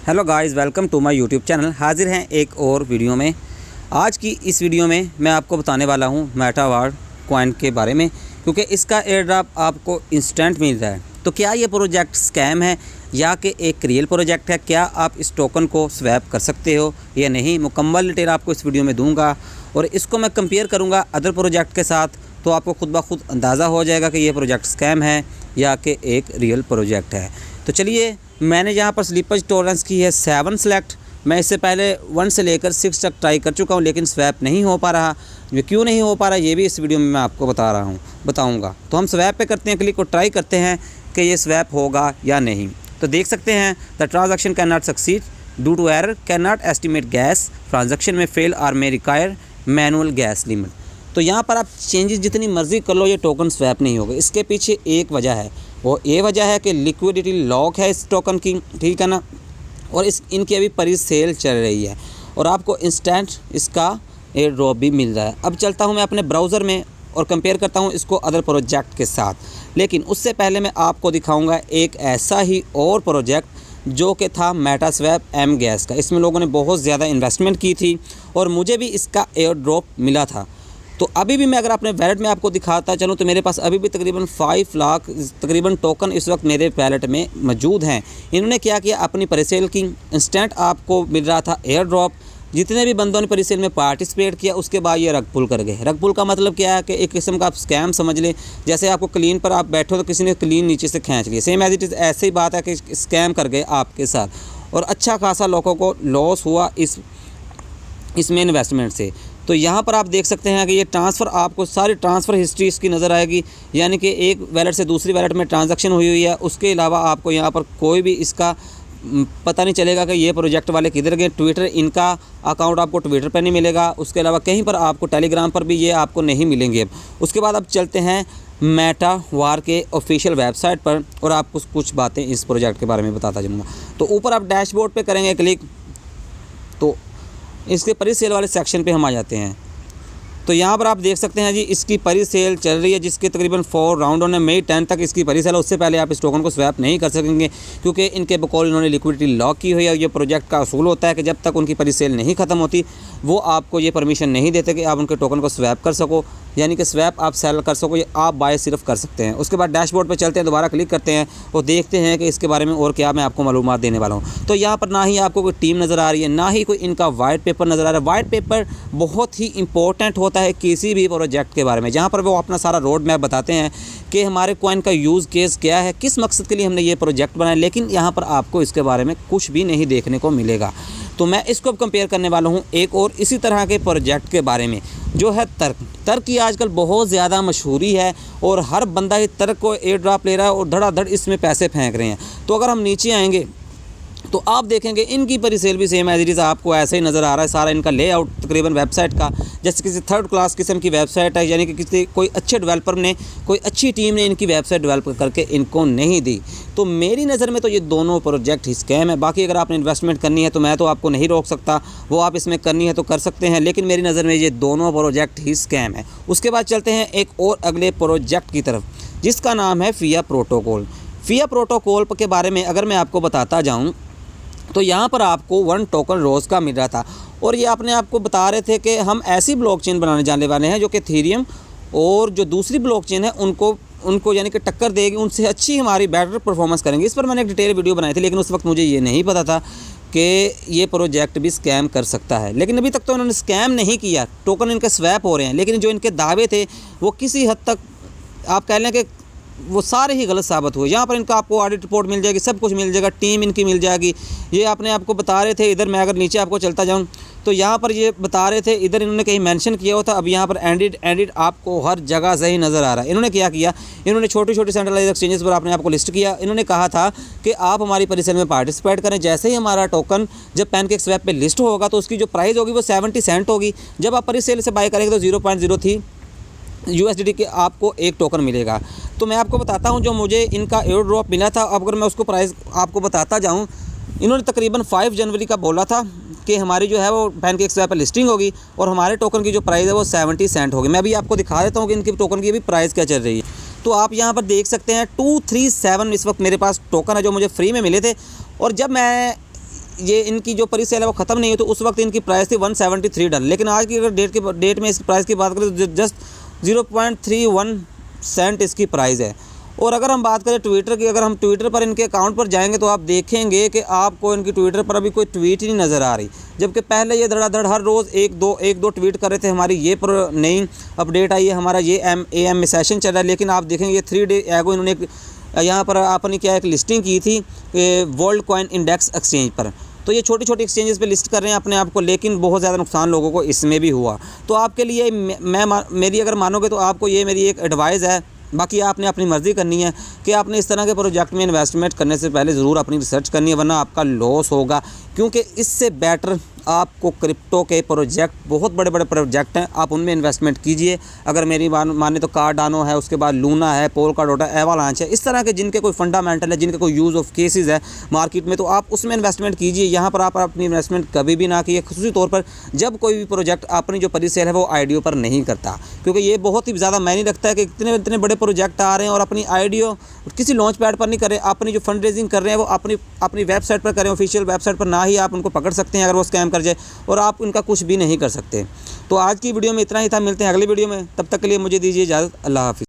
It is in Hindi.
Hello guys, welcome to my YouTube channel. हाजिर हैं एक और वीडियो में। आज की इस वीडियो में मैं आपको बताने वाला हूं मेटावार कॉइन के बारे में, क्योंकि इसका एयर ड्रॉप आपको इंस्टेंट मिल रहा है। तो क्या ये प्रोजेक्ट स्कैम है या कि एक रियल प्रोजेक्ट है? क्या आप इस टोकन को स्वैप कर सकते हो या नहीं? मुकम्मल डिटेल आपको इस वीडियो में दूंगा और इसको मैं कंपेयर करूँगा अदर प्रोजेक्ट के साथ, तो आपको खुद ब खुद अंदाज़ा हो जाएगा कि ये प्रोजेक्ट स्कैम है या कि एक रियल प्रोजेक्ट है। तो चलिए, मैंने यहाँ पर स्लीपेज टॉलरेंस की है 7 सेलेक्ट। मैं इससे पहले 1 से लेकर 6 तक ट्राई कर चुका हूँ, लेकिन स्वैप नहीं हो पा रहा। ये क्यों नहीं हो पा रहा ये भी इस वीडियो में मैं आपको बताऊँगा। तो हम स्वैप पे करते हैं क्लिक और ट्राई करते हैं कि ये स्वैप होगा या नहीं। तो देख सकते हैं the transaction can not succeed due to error, can not estimate gas, transaction में फेल और may require manual gas limit. तो यहाँ पर आप चेंजेस जितनी मर्ज़ी कर लो, ये टोकन स्वैप नहीं होगा। इसके पीछे एक वजह है, वो ये वजह है कि लिक्विडिटी लॉक है इस टोकन की, ठीक है ना। और इनकी अभी परी सेल चल रही है और आपको इंस्टेंट इसका एयर ड्रॉप भी मिल रहा है। अब चलता हूँ मैं अपने ब्राउज़र में और कंपेयर करता हूँ इसको अदर प्रोजेक्ट के साथ। लेकिन उससे पहले मैं आपको दिखाऊँगा एक ऐसा ही और प्रोजेक्ट जो कि था मेटास्वैप एम गैस का। इसमें लोगों ने बहुत ज़्यादा इन्वेस्टमेंट की थी और मुझे भी इसका एयर ड्रॉप मिला था। तो अभी भी मैं अगर अपने वैलेट में आपको दिखाता चलूँ तो मेरे पास अभी भी तकरीबन 5 लाख तकरीबन टोकन इस वक्त मेरे वैलेट में मौजूद हैं। इन्होंने क्या किया, अपनी प्रीसेल की इंस्टेंट आपको मिल रहा था एयर ड्रॉप। जितने भी बंदों ने प्रीसेल में पार्टिसिपेट किया उसके बाद ये रग पुल कर गए। रग पुल का मतलब क्या है कि एक किस्म का आप स्कैम समझ लें। जैसे आपको क्लीन पर आप बैठो तो किसी ने क्लीन नीचे से खींच लिया, सेम एज इट इज़ ऐसे ही बात है कि स्कैम कर गए आपके साथ और अच्छा खासा लोगों को लॉस हुआ इसमें इन्वेस्टमेंट से। तो यहाँ पर आप देख सकते हैं कि ये ट्रांसफ़र, आपको सारी ट्रांसफ़र हिस्ट्री इसकी नज़र आएगी, यानी कि एक वैलेट से दूसरी वैलेट में ट्रांजैक्शन हुई है। उसके अलावा आपको यहाँ पर कोई भी इसका पता नहीं चलेगा कि ये प्रोजेक्ट वाले किधर गए। ट्विटर, इनका अकाउंट आपको ट्विटर पर नहीं मिलेगा। उसके अलावा कहीं पर आपको टेलीग्राम पर भी ये आपको नहीं मिलेंगे। उसके बाद अब चलते हैं मेटावार के ऑफिशियल वेबसाइट पर और आपको कुछ बातें इस प्रोजेक्ट के बारे में बताता चलूँगा। तो ऊपर आप डैशबोर्ड पर करेंगे क्लिक तो इसके परी सेल वाले सेक्शन पे हम आ जाते हैं। तो यहाँ पर आप देख सकते हैं जी, इसकी परी सेल चल रही है जिसके तकरीबन 4 राउंडों ने मई 10 तक इसकी परी सेल है। उससे पहले आप इस टोकन को स्वैप नहीं कर सकेंगे क्योंकि इनके बकौल इन्होंने लिक्विडिटी लॉक की हुई है। ये प्रोजेक्ट का असूल होता है कि जब तक उनकी परी सेल नहीं ख़त्म होती वो आपको ये परमिशन नहीं देते कि आप उनके टोकन को स्वैप कर सको, यानी कि स्वैप आप सेल कर सको, ये आप बाय सिर्फ कर सकते हैं। उसके बाद डैशबोर्ड पे चलते हैं, दोबारा क्लिक करते हैं और देखते हैं कि इसके बारे में और क्या मैं आपको मालूमात देने वाला हूँ। तो यहाँ पर ना ही आपको कोई टीम नज़र आ रही है, ना ही कोई इनका वाइट पेपर नज़र आ रहा है। वाइट पेपर बहुत ही इंपॉर्टेंट होता है किसी भी प्रोजेक्ट के बारे में, जहाँ पर वो अपना सारा रोड मैप बताते हैं कि हमारे कॉइन का यूज़ केस क्या है, किस मकसद के लिए हमने ये प्रोजेक्ट बनाया। लेकिन यहाँ पर आपको इसके बारे में कुछ भी नहीं देखने को मिलेगा। तो मैं इसको कंपेयर करने वाला हूँ एक और इसी तरह के प्रोजेक्ट के बारे में जो है तर्क की आजकल बहुत ज़्यादा मशहूरी है और हर बंदा ही तर्क को एयर ड्रॉप ले रहा है और धड़ाधड़ इसमें पैसे फेंक रहे हैं। तो अगर हम नीचे आएंगे तो आप देखेंगे इनकी परी सेल भी सेम एज इट इज़ आपको ऐसे ही नज़र आ रहा है। सारा इनका लेआउट तकरीबन वेबसाइट का जैसे किसी थर्ड क्लास किस्म की वेबसाइट है, यानी कि किसी कोई अच्छे डेवलपर ने, कोई अच्छी टीम ने इनकी वेबसाइट डेवलप करके इनको नहीं दी। तो मेरी नज़र में तो ये दोनों प्रोजेक्ट ही स्कैम है। बाकी अगर आपने इन्वेस्टमेंट करनी है तो मैं तो आपको नहीं रोक सकता, वो आप इसमें करनी है तो कर सकते हैं, लेकिन मेरी नज़र में ये दोनों प्रोजेक्ट ही स्कैम है। उसके बाद चलते हैं एक और अगले प्रोजेक्ट की तरफ जिसका नाम है फिया प्रोटोकॉल। फिया प्रोटोकॉल के बारे में अगर मैं आपको बताता जाऊँ तो यहाँ पर आपको 1 टोकन रोज़ का मिल रहा था और ये अपने आप को बता रहे थे कि हम ऐसी ब्लॉकचेन बनाने जाने वाले हैं जो कि इथेरियम और जो दूसरी ब्लॉकचेन है उनको यानी कि टक्कर देगी, उनसे अच्छी हमारी बेटर परफॉर्मेंस करेंगे। इस पर मैंने एक डिटेल वीडियो बनाई थी, लेकिन उस वक्त मुझे ये नहीं पता था कि ये प्रोजेक्ट भी स्कैम कर सकता है। लेकिन अभी तक तो इन्होंने स्कैम नहीं किया, टोकन इनके स्वैप हो रहे हैं, लेकिन जो इनके दावे थे वो किसी हद तक आप कह लें कि वो सारे ही गलत साबित हुए। यहाँ पर इनका आपको ऑडिट रिपोर्ट मिल जाएगी, सब कुछ मिल जाएगा, टीम इनकी मिल जाएगी। ये अपने आपको बता रहे थे, इधर मैं अगर नीचे आपको चलता जाऊँ तो यहाँ पर ये बता रहे थे, इधर इन्होंने कहीं मेंशन किया हुआ था, अब यहाँ पर एंडिड आपको हर जगह से ही नज़र आ रहा है। इन्होंने क्या किया, इन्होंने छोटी छोटी सेंट्रलाइज एक्सचेंजेस पर अपने आपको लिस्ट किया। इन्होंने कहा था कि आप हमारी परिसेल में पार्टिसिपेट करें। जैसे ही हमारा टोकन जब पैनकेक्सवैप पे लिस्ट होगा तो उसकी जो प्राइस होगी वो 70 सेंट होगी। जब आप परिसेल से बाय करेंगे तो 0.03 USDT के आपको एक टोकन मिलेगा। तो मैं आपको बताता हूं जो मुझे इनका एयर ड्रॉप मिला था। अगर मैं उसको प्राइस आपको बताता जाऊं, इन्होंने तकरीबन 5 जनवरी का बोला था कि हमारी जो है वो पैनकेक्सवैप पर लिस्टिंग होगी और हमारे टोकन की जो प्राइस है वो 70 सेंट होगी। मैं अभी आपको दिखा देता हूँ कि इनकी टोकन की भी प्राइस क्या चल रही है। तो आप यहाँ पर देख सकते हैं 237 इस वक्त मेरे पास टोकन है जो मुझे फ्री में मिले थे। और जब मैं ये इनकी जो प्री सेल है वो ख़त्म नहीं हुई तो उस वक्त इनकी प्राइस थी $173, लेकिन आज की अगर डेट में इसकी प्राइस की बात करें तो जस्ट 0.31 सेंट इसकी प्राइस है। और अगर हम बात करें ट्विटर की, अगर हम ट्विटर पर इनके अकाउंट पर जाएंगे तो आप देखेंगे कि आपको इनकी ट्विटर पर अभी कोई ट्वीट ही नहीं नज़र आ रही, जबकि पहले ये धड़ाधड़ हर रोज़ एक दो ट्वीट कर रहे थे। हमारी ये नई अपडेट आई है, हमारा ये AM सेशन चल रहा है, लेकिन आप देखेंगे ये 3 डे एगो इन्होंने यहाँ पर आपने क्या एक लिस्टिंग की थी वर्ल्ड कॉइन इंडेक्स एक्सचेंज पर। तो ये छोटी छोटी एक्सचेंजेस पे लिस्ट कर रहे हैं अपने आप को, लेकिन बहुत ज़्यादा नुकसान लोगों को इसमें भी हुआ। तो आपके लिए मेरी अगर मानोगे तो आपको ये मेरी एक एडवाइस है, बाकी आपने अपनी मर्ज़ी करनी है कि आपने इस तरह के प्रोजेक्ट में इन्वेस्टमेंट करने से पहले ज़रूर अपनी रिसर्च करनी है, वरना आपका लॉस होगा। क्योंकि इससे बेटर आपको क्रिप्टो के प्रोजेक्ट, बहुत बड़े बड़े प्रोजेक्ट हैं, आप उनमें इन्वेस्टमेंट कीजिए। अगर मेरी माने तो कार्डानो है, उसके बाद लूना है, पोलकाडोट है, एवालांच है, इस तरह के जिनके कोई फंडामेंटल है, जिनके कोई यूज़ ऑफ केसेस है मार्केट में, तो आप उसमें इन्वेस्टमेंट कीजिए। यहाँ पर आप अपनी इन्वेस्टमेंट कभी भी ना कीजिए, ख़ुसूसी तौर पर जब कोई भी प्रोजेक्ट अपनी जो प्री सेल है वो IDO पर नहीं करता, क्योंकि ये बहुत ही ज़्यादा मायने रखता है कि इतने बड़े प्रोजेक्ट आ रहे हैं और अपनी IDO किसी लॉन्च पैड पर नहीं कर रहे, अपनी जो फंड रेजिंग कर रहे हैं वो अपनी वेबसाइट पर करें, ऑफिशियल वेबसाइट पर, ना ही आप उनको पकड़ सकते हैं अगर वो स्कैम कर जाए, और आप उनका कुछ भी नहीं कर सकते। तो आज की वीडियो में इतना ही था, मिलते हैं अगली वीडियो में, तब तक के लिए मुझे दीजिए इजाज़त, अल्लाह हाफ़िज़।